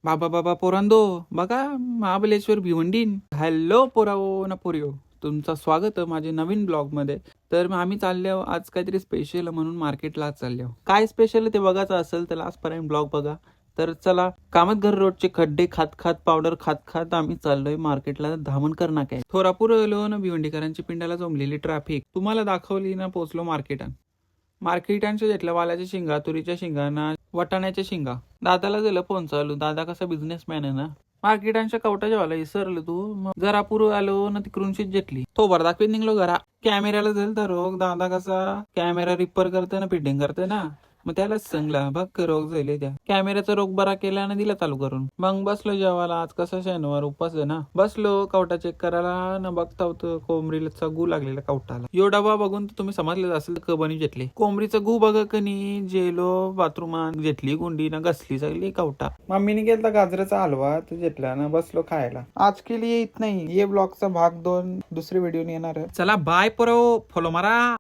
बाबा बाबा पोरांदो बघा महाबलेश्वर भिवंडीन. हॅलो पोराओ ना पोरिओ, तुमचं स्वागत आहे माझ्या नवीन ब्लॉग मध्ये. तर मग आम्ही चाललो आज काहीतरी स्पेशल म्हणून मार्केटला चाललो. काय स्पेशल ते बघायचं असेल तर आजपर्यंत ब्लॉग बघा. तर चला, कामतघर रोडचे खड्डे खात खात पावडर खात खात आम्ही चाललोय मार्केटला. धामण करणा काय थोरापूर आलो ना, भिवंडीकरांची पिंडाला जमलेली ट्रॅफिक तुम्हाला दाखवली ना. पोचलो मार्केटांच्या घेतल्या वाल्याच्या शिंगा, तुरीच्या शिंगाना, वटाण्याच्या शिंगा. दादाला दिलं फोन चालू. दादा कसा बिझनेसमॅन आहे ना. मार्केटांच्या कवटाच्या वाला विसरलं तू. मग जरा पुरं आलो ना, तिकडूनशीच जेटली तो भर दाखवीत निघलो घरा. कॅमेऱ्याला जाईल तर रोग. दादा कसा कॅमेरा रिपेअर करते ना, फिटिंग करते ना, मग त्यालाच सांगला बघ रोग झाले. त्या कॅमेऱ्याचा रोग बरा केला आणि दिला चालू करून. मग बसलो जेवायला. आज कसा शनिवार उपास आहे ना. बसलो कवटा चेक करायला ना. बघता होतं कोंबरीला गू लागलेला कवटाला. यो डबा बघून तुम्ही समजलेच असेल कबनी घेतली. कोंबरीचं गू बघ कनी. जेलो बाथरूमात घेतली गुंडी ना, घसली सगळी कवटा. मम्मीने केलता गाजराचा हलवा, तो घेतला ना. बसलो खायला. आज केली येत नाही. ये ब्लॉगचा भाग 2 दुसरी व्हिडिओ येणार. चला बाय पोरो, फॉलो मारा.